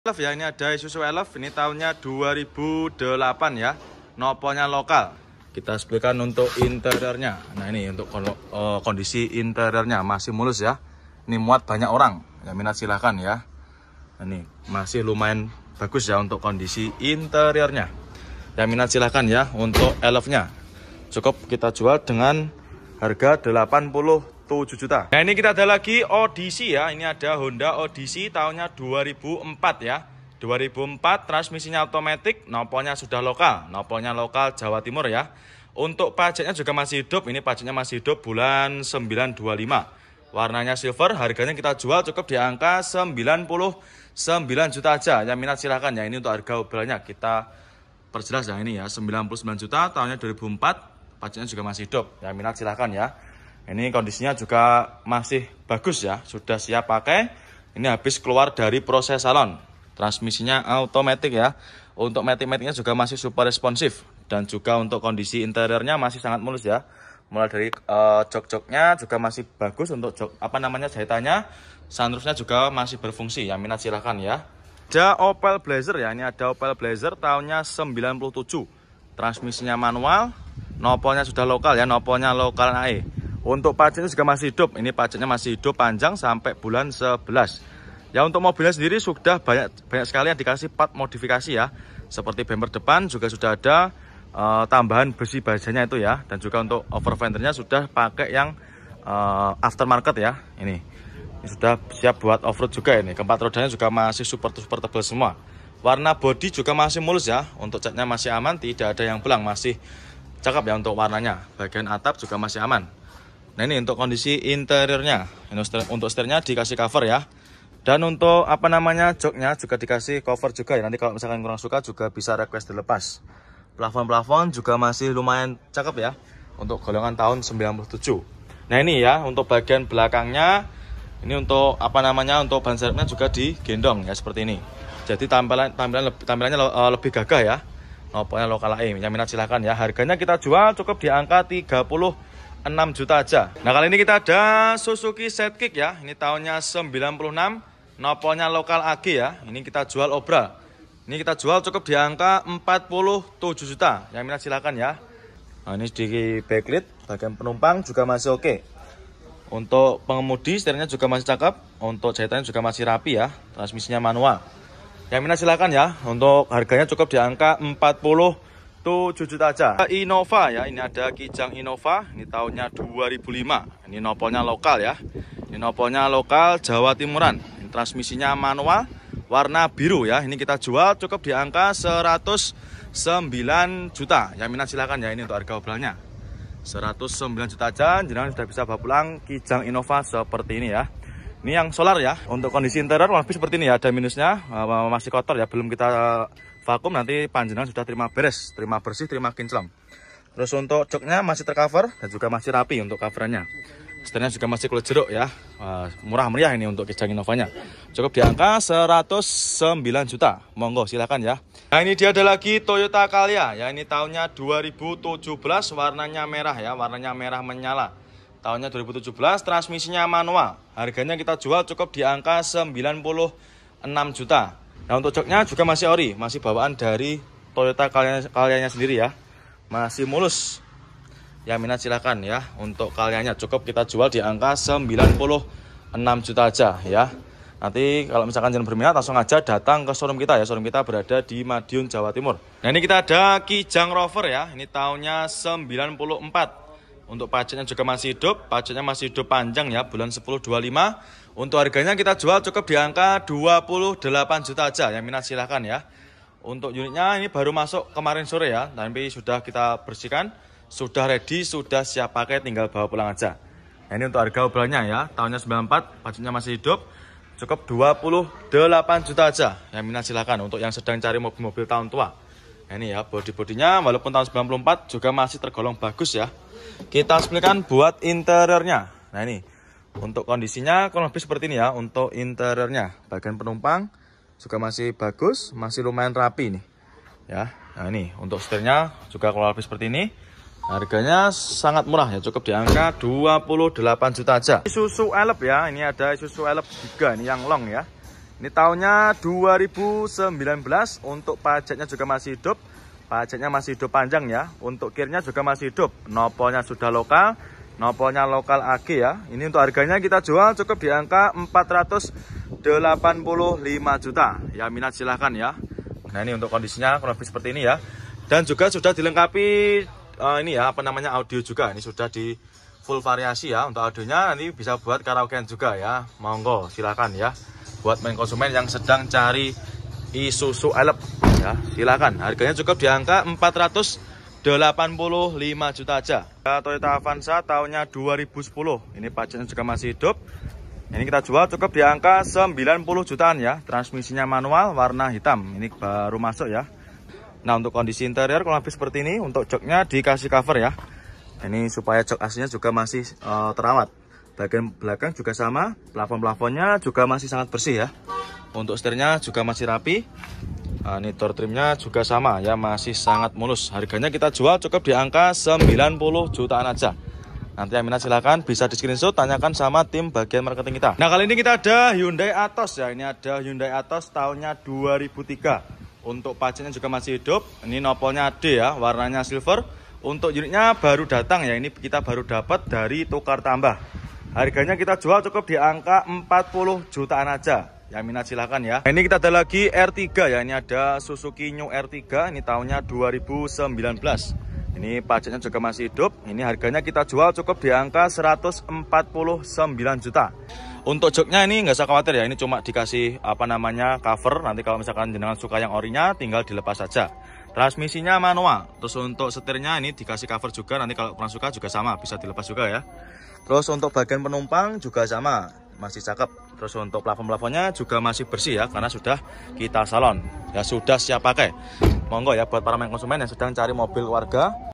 Elf ya, ini ada Isuzu Elf, ini tahunnya 2008 ya, noponya lokal. Kita sebutkan untuk interiornya. Nah ini untuk kondisi interiornya masih mulus ya. Ini muat banyak orang, yang minat silahkan ya. Ini masih lumayan bagus ya untuk kondisi interiornya. Yang minat silahkan ya untuk Elf-nya. Cukup kita jual dengan harga 87 juta. Nah ini kita ada lagi Odyssey ya. Ini ada Honda Odyssey tahunnya 2004 ya. 2004, transmisinya otomatis, noponya sudah lokal. Noponya lokal Jawa Timur ya. Untuk pajaknya juga masih hidup. Ini pajaknya masih hidup bulan 925. Warnanya silver, harganya kita jual cukup di angka 99 juta aja. Yang minat silahkan ya. Ini untuk harga obrolannya kita perjelas ya, ini ya 99 juta tahunnya 2004. Pajaknya juga masih hidup. Yang minat silahkan ya. Ini kondisinya juga masih bagus ya, sudah siap pakai. Ini habis keluar dari proses salon. Transmisinya otomatis ya. Untuk matic-maticnya juga masih super responsif. Dan juga untuk kondisi interiornya masih sangat mulus ya. Mulai dari jok-joknya juga masih bagus. Untuk jok jahitannya. Sunroofnya juga masih berfungsi. Yang minat silahkan ya. Ada Opel Blazer ya. Ini ada Opel Blazer tahunnya 97. Transmisinya manual. Nopolnya sudah lokal ya. Nopolnya lokal AE. Untuk pajaknya juga masih hidup. Ini pajaknya masih hidup panjang sampai bulan 11. Ya untuk mobilnya sendiri sudah banyak sekali yang dikasih part modifikasi ya. Seperti bumper depan juga sudah ada tambahan besi bajanya itu ya. Dan juga untuk over fendernya sudah pakai yang aftermarket ya. Ini sudah siap buat off-road juga ini. Keempat rodanya juga masih super tebal semua. Warna bodi juga masih mulus ya. Untuk catnya masih aman, tidak ada yang belang, masih cakep ya untuk warnanya. Bagian atap juga masih aman. Nah ini untuk kondisi interiornya. Untuk setirnya dikasih cover ya. Dan untuk joknya juga dikasih cover juga ya. Nanti kalau misalkan kurang suka juga bisa request dilepas. Plafon-plafon juga masih lumayan cakep ya. Untuk golongan tahun 97. Nah ini ya untuk bagian belakangnya. Ini untuk untuk ban serepnya juga digendong ya seperti ini. Jadi tampilannya lebih gagah ya. Pokoknya lokal AE. Yang minat silahkan ya. Harganya kita jual cukup di angka 36 juta aja. Nah kali ini kita ada Suzuki Sidekick ya. Ini tahunnya 96. Nopolnya lokal AG ya. Ini kita jual obral. Ini kita jual cukup di angka 47 juta. Yang minat silakan ya. Nah ini di backlit. Bagian penumpang juga masih oke. Untuk pengemudi setirnya juga masih cakep. Untuk jahitannya juga masih rapi ya. Transmisinya manual. Yang minat silakan ya. Untuk harganya cukup di angka 47 juta aja. Innova ya, ini ada Kijang Innova, ini tahunnya 2005. Ini nopolnya lokal ya. Ini nopolnya lokal Jawa Timuran. Ini transmisinya manual, warna biru ya. Ini kita jual cukup di angka 109 juta. Yang minat silakan ya, ini untuk harga obrolannya. 109 juta aja, jangan sudah bisa bawa pulang Kijang Innova seperti ini ya. Ini yang solar ya. Untuk kondisi interior lebih seperti ini ya, ada minusnya, masih kotor ya, belum kita vakum, nanti panjenengan sudah terima beres, terima bersih, terima kinclong. Terus untuk joknya masih tercover dan juga masih rapi untuk coverannya. Setirnya juga masih kulit jeruk ya. Murah meriah ini untuk Kijang Innovanya. Cukup di angka 109 juta. Monggo silakan ya. Nah ini dia ada lagi Toyota Calya ya. Ini tahunnya 2017, warnanya merah ya, warnanya merah menyala. Tahunnya 2017, transmisinya manual. Harganya kita jual cukup di angka 96 juta. Nah untuk joknya juga masih ori, masih bawaan dari Toyota Calyanya sendiri ya. Masih mulus. Yang minat silahkan ya. Untuk Calyanya cukup kita jual di angka 96 juta aja ya. Nanti kalau misalkan jangan berminat langsung aja datang ke showroom kita ya. Showroom kita berada di Madiun, Jawa Timur. Nah ini kita ada Kijang Rover ya. Ini tahunnya 94. Untuk pajaknya juga masih hidup, pajaknya masih hidup panjang ya, bulan 10-25. Untuk harganya kita jual cukup di angka 28 juta aja. Yang minat silahkan ya. Untuk unitnya ini baru masuk kemarin sore ya, tapi sudah kita bersihkan, sudah ready, sudah siap pakai, tinggal bawa pulang aja. Nah, ini untuk harga obrolannya ya, tahunnya 94, pajaknya masih hidup, cukup 28 juta aja. Yang minat silahkan untuk yang sedang cari mobil-mobil tahun tua. Nah, ini ya, bodi-bodinya walaupun tahun 94 juga masih tergolong bagus ya. Kita sebutkan buat interiornya. Nah ini untuk kondisinya kurang lebih seperti ini ya. Untuk interiornya bagian penumpang juga masih bagus, masih lumayan rapi nih ya. Nah ini untuk setirnya juga kurang lebih seperti ini. Harganya sangat murah ya, cukup di angka 28 juta aja. Isuzu Elf ya, ini ada Isuzu Elf juga ini yang long ya. Ini tahunnya 2019, untuk pajaknya juga masih hidup. Pajaknya masih hidup panjang ya. Untuk kirnya juga masih hidup. Nopolnya sudah lokal. Nopolnya lokal AG ya. Ini untuk harganya kita jual cukup di angka 485 juta. Ya minat silahkan ya. Nah ini untuk kondisinya kurang lebih seperti ini ya. Dan juga sudah dilengkapi ini ya apa namanya audio juga. Ini sudah di full variasi ya. Untuk audionya nanti bisa buat karaokean juga ya. Monggo silahkan ya. Buat main konsumen yang sedang cari Isuzu Elep ya, silakan. Harganya cukup di angka 485 juta aja. Toyota Avanza tahunnya 2010. Ini pajaknya juga masih hidup. Ini kita jual cukup di angka 90 jutaan ya. Transmisinya manual warna hitam. Ini baru masuk ya. Nah, untuk kondisi interior kurang lebih seperti ini. Untuk joknya dikasih cover ya. Ini supaya jok aslinya juga masih terawat. Bagian belakang juga sama, plafon-plafonnya juga masih sangat bersih ya. Untuk setirnya juga masih rapi. Nah, ini door trimnya juga sama ya, masih sangat mulus. Harganya kita jual cukup di angka 90 jutaan aja. Nanti yang minat silahkan bisa di screenshot, tanyakan sama tim bagian marketing kita. Nah kali ini kita ada Hyundai Atos ya. Ini ada Hyundai Atos tahunnya 2003. Untuk pajaknya juga masih hidup. Ini nopolnya D ya, warnanya silver. Untuk unitnya baru datang ya, ini kita baru dapat dari tukar tambah. Harganya kita jual cukup di angka 40 jutaan aja. Yang minat silahkan ya. Ini kita ada lagi R3 ya. Ini ada Suzuki New R3. Ini tahunnya 2019. Ini pajaknya juga masih hidup. Ini harganya kita jual cukup di angka 149 juta. Untuk joknya ini nggak usah khawatir ya. Ini cuma dikasih apa namanya cover. Nanti kalau misalkan jenengan suka yang orinya tinggal dilepas saja. Transmisinya manual. Terus untuk setirnya ini dikasih cover juga. Nanti kalau kurang suka juga sama, bisa dilepas juga ya. Terus untuk bagian penumpang juga sama, masih cakep. Terus untuk plafon-plafonnya juga masih bersih ya, karena sudah kita salon. Ya sudah siap pakai. Monggo ya buat para main konsumen yang sedang cari mobil warga.